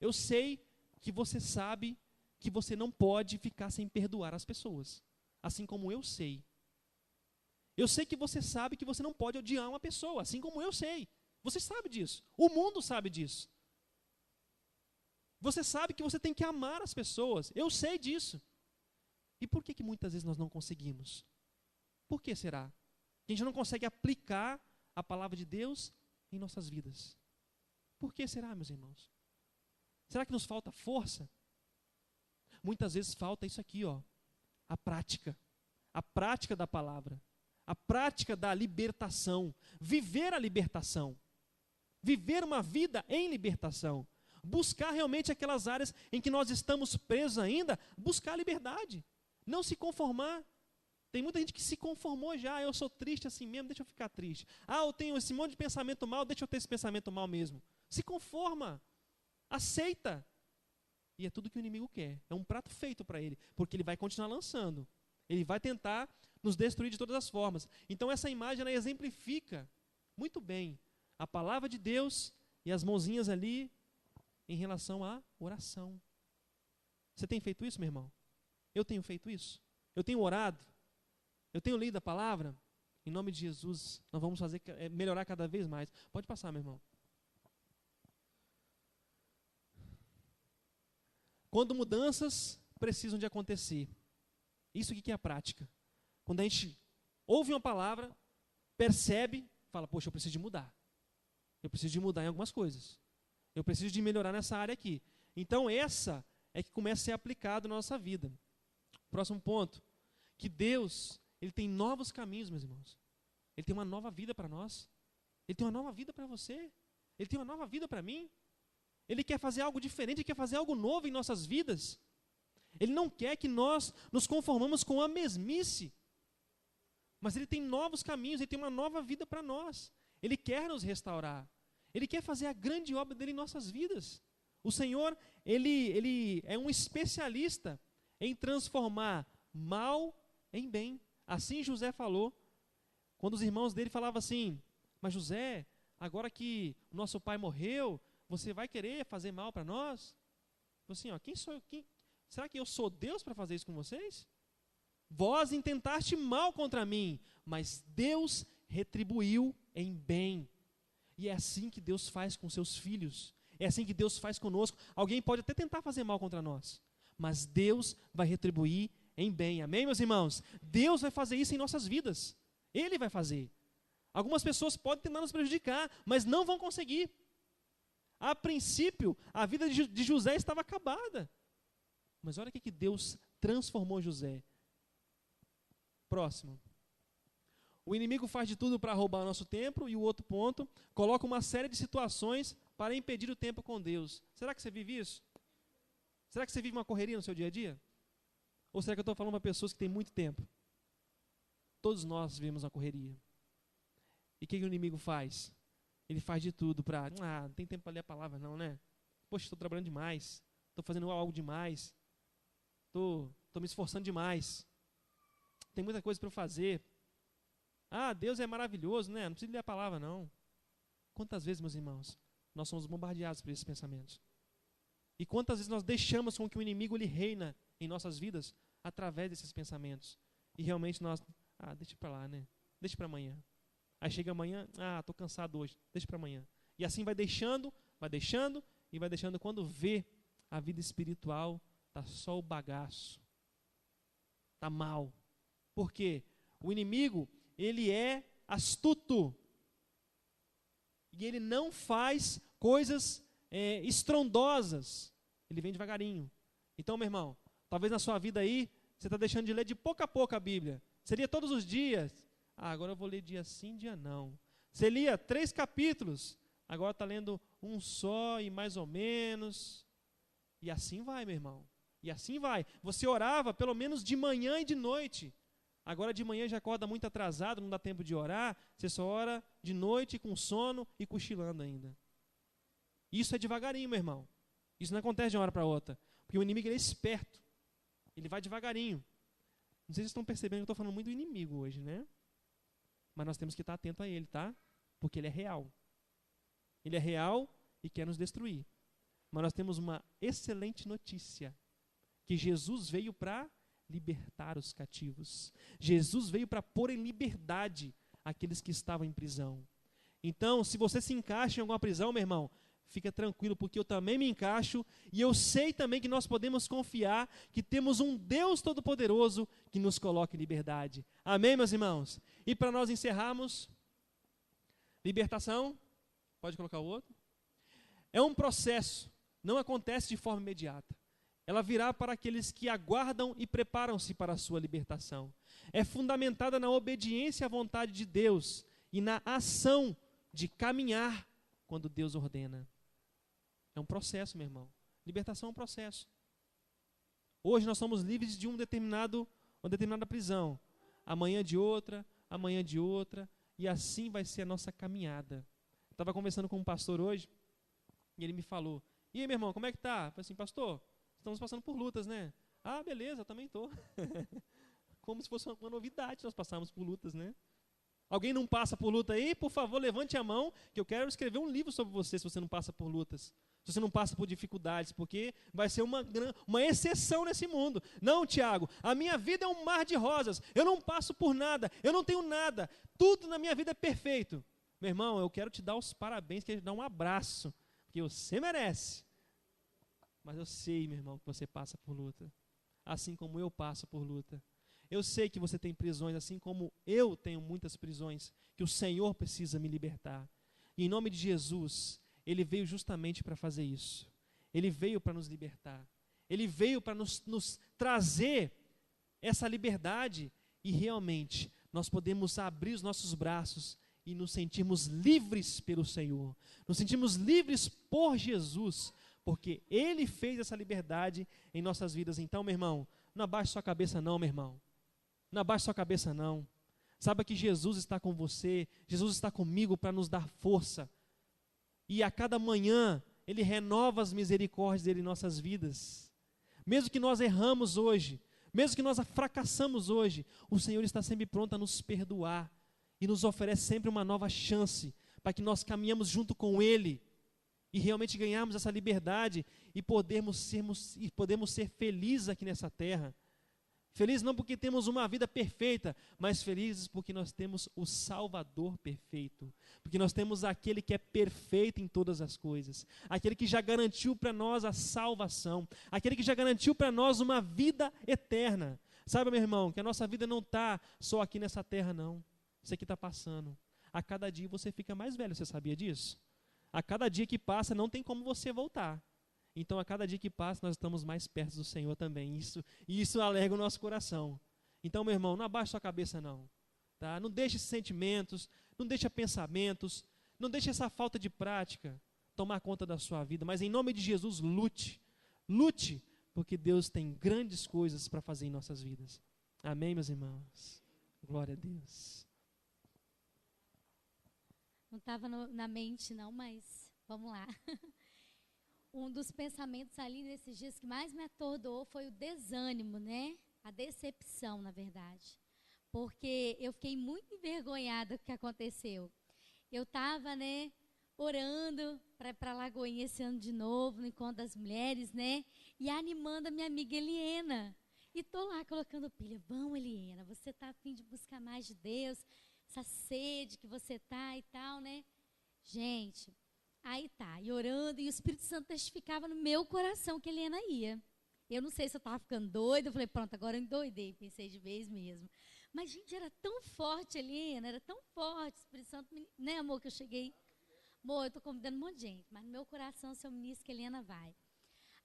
Eu sei que você sabe que você não pode ficar sem perdoar as pessoas, assim como eu sei. Eu sei que você sabe que você não pode odiar uma pessoa, assim como eu sei. Você sabe disso. O mundo sabe disso. Você sabe que você tem que amar as pessoas. Eu sei disso. E por que muitas vezes nós não conseguimos? Por que será? Que a gente não consegue aplicar a palavra de Deus em nossas vidas. Por que será, meus irmãos? Será que nos falta força? Muitas vezes falta isso aqui, ó, a prática da palavra, a prática da libertação, viver a libertação, viver uma vida em libertação, buscar realmente aquelas áreas em que nós estamos presos ainda, buscar a liberdade, não se conformar. Tem muita gente que se conformou já, eu sou triste assim mesmo, deixa eu ficar triste. Eu tenho esse monte de pensamento mal, deixa eu ter esse pensamento mal mesmo. Se conforma, aceita. E é tudo que o inimigo quer, é um prato feito para ele, porque ele vai continuar lançando. Ele vai tentar nos destruir de todas as formas. Então essa imagem, ela exemplifica muito bem a palavra de Deus e as mãozinhas ali em relação à oração. Você tem feito isso, meu irmão? Eu tenho feito isso. Eu tenho orado. Eu tenho lido a palavra. Em nome de Jesus, nós vamos fazer melhorar cada vez mais. Pode passar, meu irmão. Quando mudanças precisam de acontecer. Isso aqui que é a prática. Quando a gente ouve uma palavra, percebe, fala, poxa, eu preciso de mudar. Eu preciso de mudar em algumas coisas. Eu preciso de melhorar nessa área aqui. Então essa é que começa a ser aplicado na nossa vida. Próximo ponto. Que Deus, Ele tem novos caminhos, meus irmãos. Ele tem uma nova vida para nós. Ele tem uma nova vida para você. Ele tem uma nova vida para mim. Ele quer fazer algo diferente, Ele quer fazer algo novo em nossas vidas. Ele não quer que nós nos conformamos com a mesmice. Mas Ele tem novos caminhos, Ele tem uma nova vida para nós. Ele quer nos restaurar. Ele quer fazer a grande obra dEle em nossas vidas. O Senhor, Ele é um especialista em transformar mal em bem. Assim José falou. Quando os irmãos dele falavam assim, mas José, agora que o nosso pai morreu, você vai querer fazer mal para nós? Assim, ó, quem sou eu? Será que eu sou Deus para fazer isso com vocês? Vós intentaste mal contra mim, mas Deus retribuiu em bem. E é assim que Deus faz com seus filhos. É assim que Deus faz conosco. Alguém pode até tentar fazer mal contra nós, mas Deus vai retribuir em bem. Amém, meus irmãos? Deus vai fazer isso em nossas vidas. Ele vai fazer. Algumas pessoas podem tentar nos prejudicar, mas não vão conseguir. A princípio, a vida de José estava acabada. Mas olha o que Deus transformou José. Próximo. O inimigo faz de tudo para roubar o nosso tempo. E o outro ponto, coloca uma série de situações para impedir o tempo com Deus. Será que você vive isso? Será que você vive uma correria no seu dia a dia? Ou será que eu estou falando para pessoas que têm muito tempo? Todos nós vivemos uma correria. E o que o inimigo faz? Ele faz de tudo para, não tem tempo para ler a palavra não, né? Poxa, estou trabalhando demais. Estou fazendo algo demais. Estou me esforçando demais. Tem muita coisa para eu fazer. Deus é maravilhoso, né? Não precisa ler a palavra não. Quantas vezes, meus irmãos, nós somos bombardeados por esses pensamentos? E quantas vezes nós deixamos com que o inimigo ele reina em nossas vidas através desses pensamentos? E realmente nós, deixa para lá, né? Deixa para amanhã. Aí chega amanhã, estou cansado hoje, deixa para amanhã. E assim vai deixando, e vai deixando. Quando vê, a vida espiritual está só o bagaço. Está mal. Por quê? O inimigo, ele é astuto. E ele não faz coisas estrondosas. Ele vem devagarinho. Então, meu irmão, talvez na sua vida aí, você está deixando de ler de pouco a pouco a Bíblia. Seria todos os dias. Agora eu vou ler dia sim, dia não. Você lia 3 capítulos, agora está lendo um só e mais ou menos. E assim vai, meu irmão. E assim vai. Você orava pelo menos de manhã e de noite. Agora de manhã já acorda muito atrasado, não dá tempo de orar. Você só ora de noite com sono e cochilando ainda. Isso é devagarinho, meu irmão. Isso não acontece de uma hora para outra. Porque o inimigo ele é esperto. Ele vai devagarinho. Não sei se vocês estão percebendo que eu estou falando muito do inimigo hoje, né? Mas nós temos que estar atento a ele, tá? Porque ele é real. Ele é real e quer nos destruir. Mas nós temos uma excelente notícia, que Jesus veio para libertar os cativos. Jesus veio para pôr em liberdade aqueles que estavam em prisão. Então, se você se encaixa em alguma prisão, meu irmão, fica tranquilo, porque eu também me encaixo e eu sei também que nós podemos confiar que temos um Deus Todo-Poderoso que nos coloca em liberdade. Amém, meus irmãos? E para nós encerrarmos, libertação, pode colocar o outro, é um processo, não acontece de forma imediata. Ela virá para aqueles que aguardam e preparam-se para a sua libertação. É fundamentada na obediência à vontade de Deus e na ação de caminhar quando Deus ordena. É um processo, meu irmão. Libertação é um processo. Hoje nós somos livres de uma determinada prisão. Amanhã de outra, e assim vai ser a nossa caminhada. Estava conversando com um pastor hoje, e ele me falou, e aí, meu irmão, como é que tá? Eu falei assim, pastor, estamos passando por lutas, né? Ah, beleza, eu também estou. Como se fosse uma novidade nós passarmos por lutas, né? Alguém não passa por luta aí? Por favor, levante a mão, que eu quero escrever um livro sobre você, se você não passa por lutas. Se você não passa por dificuldades, porque vai ser uma exceção nesse mundo. Não, Tiago, a minha vida é um mar de rosas, eu não passo por nada, eu não tenho nada, tudo na minha vida é perfeito. Meu irmão, eu quero te dar os parabéns, quero te dar um abraço, porque você merece. Mas eu sei, meu irmão, que você passa por luta, assim como eu passo por luta. Eu sei que você tem prisões, assim como eu tenho muitas prisões, que o Senhor precisa me libertar. E em nome de Jesus, Ele veio justamente para fazer isso. Ele veio para nos libertar. Ele veio para nos trazer essa liberdade e realmente nós podemos abrir os nossos braços e nos sentirmos livres pelo Senhor. Nos sentirmos livres por Jesus, porque Ele fez essa liberdade em nossas vidas. Então, meu irmão, não abaixe sua cabeça não, meu irmão. Não abaixe sua cabeça não. Saiba que Jesus está com você, Jesus está comigo para nos dar força. E a cada manhã, Ele renova as misericórdias dEle em nossas vidas. Mesmo que nós erramos hoje, mesmo que nós fracassamos hoje, o Senhor está sempre pronto a nos perdoar e nos oferece sempre uma nova chance para que nós caminhemos junto com Ele e realmente ganharmos essa liberdade e podemos ser felizes aqui nessa terra. Felizes não porque temos uma vida perfeita, mas felizes porque nós temos o Salvador perfeito. Porque nós temos aquele que é perfeito em todas as coisas. Aquele que já garantiu para nós a salvação. Aquele que já garantiu para nós uma vida eterna. Sabe, meu irmão, que a nossa vida não está só aqui nessa terra, não. Isso aqui está passando. A cada dia você fica mais velho, você sabia disso? A cada dia que passa não tem como você voltar. Então, a cada dia que passa, nós estamos mais perto do Senhor também. Isso alegra o nosso coração. Então, meu irmão, não abaixe sua cabeça, não. Tá? Não deixe esses sentimentos, não deixe pensamentos, não deixe essa falta de prática tomar conta da sua vida. Mas, em nome de Jesus, lute. Lute, porque Deus tem grandes coisas para fazer em nossas vidas. Amém, meus irmãos? Glória a Deus. Não estava na mente, não, mas vamos lá. Um dos pensamentos ali nesses dias que mais me atordoou foi o desânimo, né? A decepção, na verdade. Porque eu fiquei muito envergonhada com o que aconteceu. Eu estava, né, orando para Lagoinha esse ano de novo, no Encontro das Mulheres, né? E animando a minha amiga Eliena. E estou lá colocando pilha. Vamos, Eliena, você está a fim de buscar mais de Deus, essa sede que você está e tal, né? Gente... Aí tá, e orando, e o Espírito Santo testificava no meu coração que Eliena ia. Eu não sei se eu estava ficando doida, eu falei, pronto, agora eu endoidei, pensei de vez mesmo. Mas, gente, era tão forte, Eliena, era tão forte, o Espírito Santo, né, amor, que eu cheguei, amor, eu estou convidando um monte de gente, mas no meu coração, se eu ministro que Eliena vai.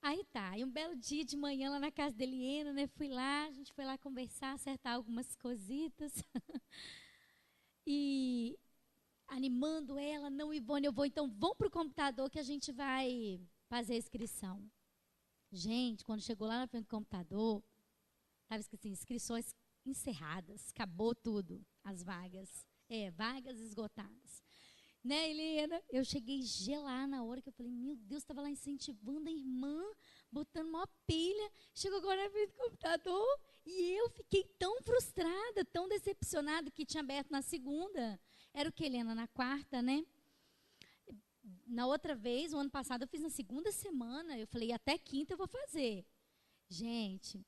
Aí tá, e um belo dia de manhã lá na casa da Eliena, né, a gente foi lá conversar, acertar algumas cositas, e... animando ela, não, Ivone, eu vou, então vão para o computador que a gente vai fazer a inscrição. Gente, quando chegou lá na frente do computador, estava escrito assim, inscrições encerradas, acabou tudo, as vagas. Vagas esgotadas. Né, Helena? Eu cheguei a gelar na hora que eu falei, meu Deus, estava lá incentivando a irmã, botando uma pilha. Chegou agora na frente do computador e eu fiquei tão frustrada, tão decepcionada que tinha aberto na segunda. Era o que, Helena? Na quarta, né? Na outra vez, o ano passado, eu fiz na segunda semana. Eu falei, até quinta eu vou fazer. Gente,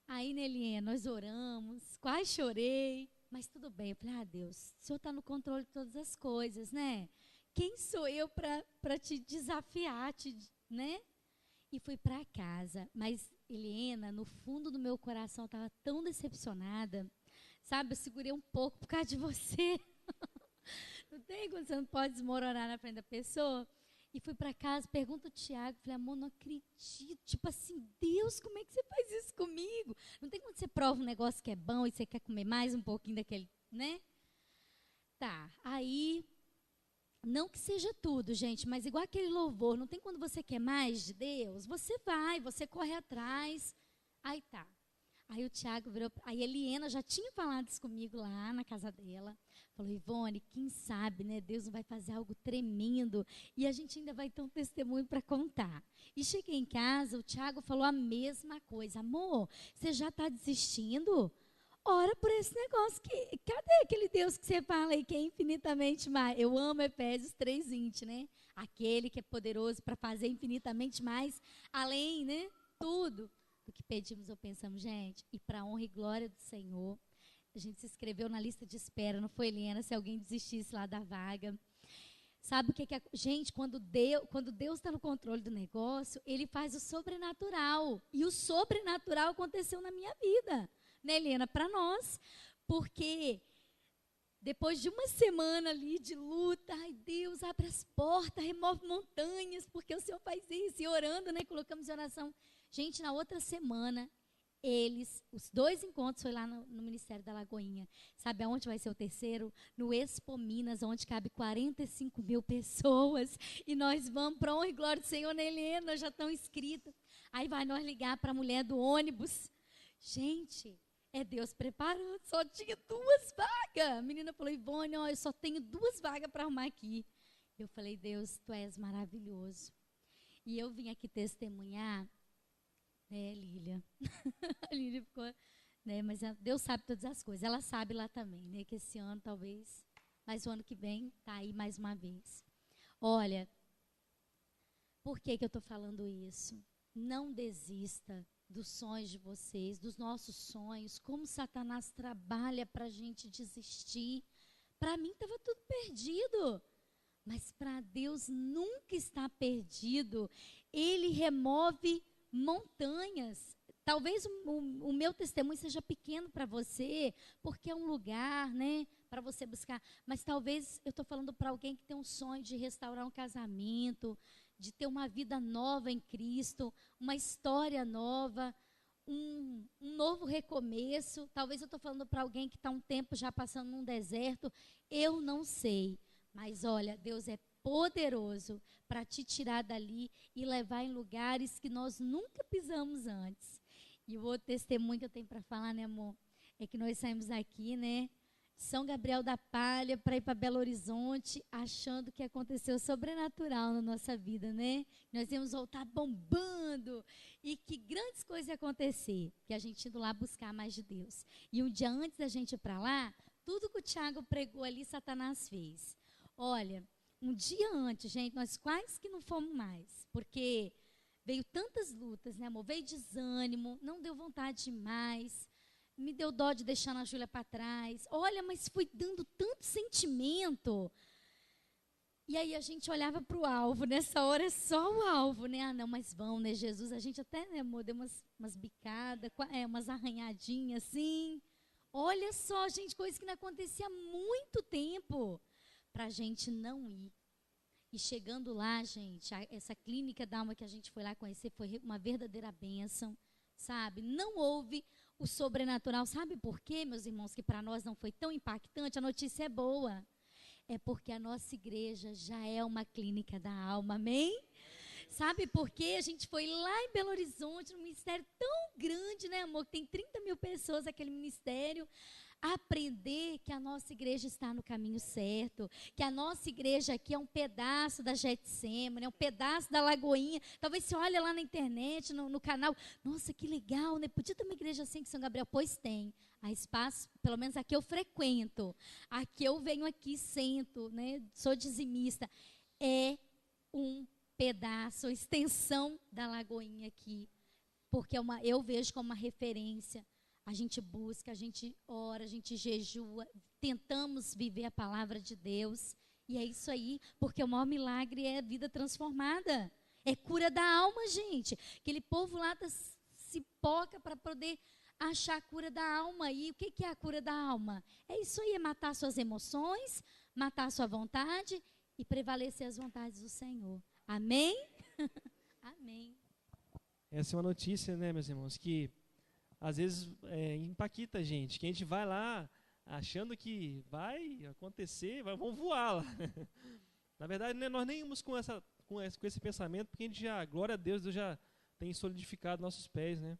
aí, Nelinha, nós oramos, quase chorei. Mas tudo bem, eu falei, Deus, o Senhor está no controle de todas as coisas, né? Quem sou eu para te desafiar, né? E fui para casa. Mas, Helena, no fundo do meu coração, eu estava tão decepcionada. Sabe, eu segurei um pouco por causa de você. Não tem quando você não pode desmoronar na frente da pessoa. E fui para casa, pergunto ao Tiago, falei, amor, não acredito. Tipo assim, Deus, como é que você faz isso comigo? Não tem quando você prova um negócio que é bom e você quer comer mais um pouquinho daquele, né? Tá, aí, não que seja tudo, gente, mas igual aquele louvor, não tem quando você quer mais de Deus? Você vai, você corre atrás. Aí tá. Aí o Tiago virou, aí a Eliana já tinha falado isso comigo lá na casa dela. Falou, Ivone, quem sabe, né? Deus não vai fazer algo tremendo e a gente ainda vai ter um testemunho para contar. E cheguei em casa, o Tiago falou a mesma coisa. Amor, você já está desistindo? Ora por esse negócio. Cadê aquele Deus que você fala aí que é infinitamente mais? Eu amo Efésios 3:20, né? Aquele que é poderoso para fazer infinitamente mais, além, né? Tudo do que pedimos ou pensamos, gente. E para a honra e glória do Senhor, a gente se inscreveu na lista de espera, não foi, Helena? Se alguém desistisse lá da vaga. Sabe o que é? Gente, quando Deus está no controle do negócio, Ele faz o sobrenatural. E o sobrenatural aconteceu na minha vida, né, Helena? Para nós. Porque depois de uma semana ali de luta, ai, Deus abre as portas, remove montanhas, porque o Senhor faz isso. E orando, né? Colocamos em oração. Gente, na outra semana, os 2 encontros foi lá no Ministério da Lagoinha. Sabe aonde vai ser o terceiro? No Expo Minas, onde cabe 45 mil pessoas. E nós vamos para a honra e glória do Senhor, né, Helena? Nós já estamos inscritos. Aí vai nós ligar para a mulher do ônibus. Gente, é Deus preparando. Só tinha 2 vagas. A menina falou, Ivone, ó, eu só tenho 2 vagas para arrumar aqui. Eu falei, Deus, Tu és maravilhoso. E eu vim aqui testemunhar. Lília. A Lília ficou, né, mas Deus sabe todas as coisas. Ela sabe lá também, né, que esse ano talvez, mas o ano que vem tá aí mais uma vez. Olha, por que eu estou falando isso? Não desista dos sonhos de vocês, dos nossos sonhos. Como Satanás trabalha para a gente desistir. Para mim estava tudo perdido. Mas para Deus nunca está perdido. Ele remove montanhas. Talvez o meu testemunho seja pequeno para você, porque é um lugar, né, para você buscar. Mas talvez eu estou falando para alguém que tem um sonho de restaurar um casamento, de ter uma vida nova em Cristo, uma história nova, um novo recomeço. Talvez eu estou falando para alguém que está um tempo já passando num deserto. Eu não sei. Mas olha, Deus é poderoso para te tirar dali e levar em lugares que nós nunca pisamos antes. E o outro testemunho que eu tenho para falar, né, amor, é que nós saímos aqui, né, São Gabriel da Palha, para ir para Belo Horizonte, achando que aconteceu sobrenatural na nossa vida, né? Nós íamos voltar bombando e que grandes coisas iam acontecer, que a gente indo lá buscar mais de Deus. E um dia antes da gente ir para lá, tudo que o Tiago pregou ali, Satanás fez. Olha, um dia antes, gente, nós quase que não fomos mais, porque veio tantas lutas, né, amor? Veio desânimo, não deu vontade de mais, me deu dó de deixar a Júlia para trás. Olha, mas foi dando tanto sentimento. E aí a gente olhava para o alvo, nessa hora é só o alvo, né? Ah, não, mas vão, né, Jesus? A gente até, né, amor, deu umas bicadas, umas arranhadinhas assim. Olha só, gente, coisa que não acontecia há muito tempo, para a gente não ir. E chegando lá, gente, essa clínica da alma que a gente foi lá conhecer foi uma verdadeira bênção, sabe? Não houve o sobrenatural. Sabe por quê, meus irmãos, que para nós não foi tão impactante? A notícia é boa. É porque a nossa igreja já é uma clínica da alma, amém? Sabe por quê? A gente foi lá em Belo Horizonte, num ministério tão grande, né, amor? Tem 30 mil pessoas aquele ministério. aprender que a nossa igreja está no caminho certo, que a nossa igreja aqui é um pedaço da Getsemane, é um pedaço da Lagoinha. Talvez você olhe lá na internet, no canal, nossa, que legal, né? Podia ter uma igreja assim que São Gabriel? Pois tem. Há espaço, pelo menos aqui eu frequento, aqui eu venho aqui, sento, né? Sou dizimista. É um pedaço, extensão da Lagoinha aqui, porque eu vejo como uma referência. A gente busca, a gente ora, a gente jejua, tentamos viver a palavra de Deus. E é isso aí, porque o maior milagre é a vida transformada. É cura da alma, gente. Aquele povo lá se poca para poder achar a cura da alma. E o que é a cura da alma? É isso aí, é matar suas emoções, matar sua vontade e prevalecer as vontades do Senhor. Amém? Amém. Essa é uma notícia, né, meus irmãos, que às vezes impacta a gente, que a gente vai lá achando que vai acontecer, vão voar lá. Na verdade, né, nós nem íamos com esse pensamento, porque a gente já, glória a Deus já tem solidificado nossos pés, né?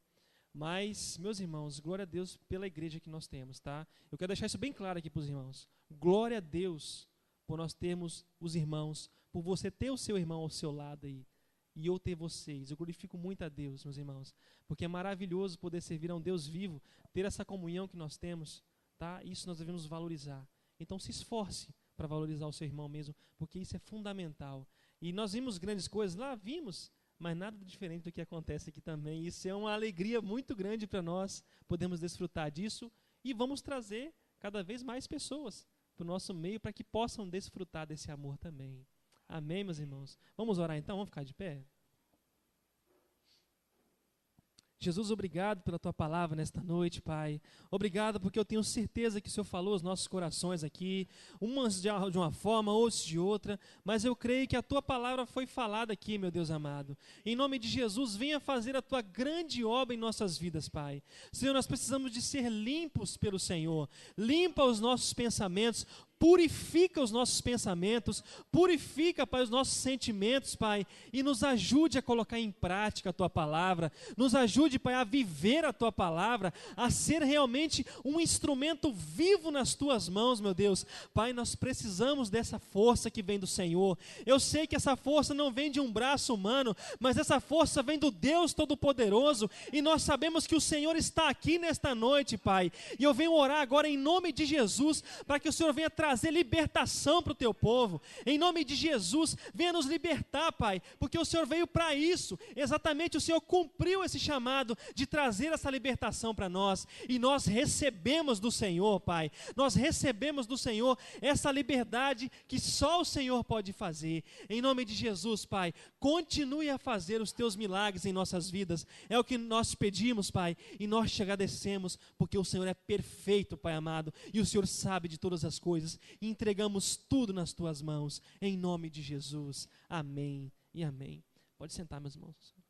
Mas, meus irmãos, glória a Deus pela igreja que nós temos, tá? Eu quero deixar isso bem claro aqui para os irmãos. Glória a Deus por nós termos os irmãos, por você ter o seu irmão ao seu lado aí. E eu ter vocês. Eu glorifico muito a Deus, meus irmãos, porque é maravilhoso poder servir a um Deus vivo, ter essa comunhão que nós temos, tá? Isso nós devemos valorizar. Então se esforce para valorizar o seu irmão mesmo, porque isso é fundamental. E nós vimos grandes coisas lá, vimos, mas nada diferente do que acontece aqui também. Isso é uma alegria muito grande para nós, podemos desfrutar disso e vamos trazer cada vez mais pessoas para o nosso meio, para que possam desfrutar desse amor também. Amém, meus irmãos? Vamos orar então? Vamos ficar de pé? Jesus, obrigado pela Tua palavra nesta noite, Pai. Obrigado porque eu tenho certeza que o Senhor falou aos nossos corações aqui, umas de uma forma, outros de outra, mas eu creio que a Tua palavra foi falada aqui, meu Deus amado. Em nome de Jesus, venha fazer a Tua grande obra em nossas vidas, Pai. Senhor, nós precisamos de ser limpos pelo Senhor. Limpa os nossos pensamentos, purifica os nossos pensamentos, purifica, Pai, os nossos sentimentos, Pai, e nos ajude a colocar em prática a Tua palavra, nos ajude, Pai, a viver a Tua palavra, a ser realmente um instrumento vivo nas Tuas mãos, meu Deus. Pai, nós precisamos dessa força que vem do Senhor. Eu sei que essa força não vem de um braço humano, mas essa força vem do Deus Todo-Poderoso, e nós sabemos que o Senhor está aqui nesta noite, Pai, e eu venho orar agora em nome de Jesus, para que o Senhor venha trazer libertação para o Teu povo, em nome de Jesus. Venha nos libertar, Pai, porque o Senhor veio para isso, exatamente, o Senhor cumpriu esse chamado de trazer essa libertação para nós, e nós recebemos do Senhor, Pai, nós recebemos do Senhor essa liberdade que só o Senhor pode fazer, em nome de Jesus, Pai. Continue a fazer os Teus milagres em nossas vidas, é o que nós pedimos, Pai, e nós te agradecemos, porque o Senhor é perfeito, Pai amado, e o Senhor sabe de todas as coisas, e entregamos tudo nas Tuas mãos, em nome de Jesus. Amém e amém. Pode sentar, meus irmãos.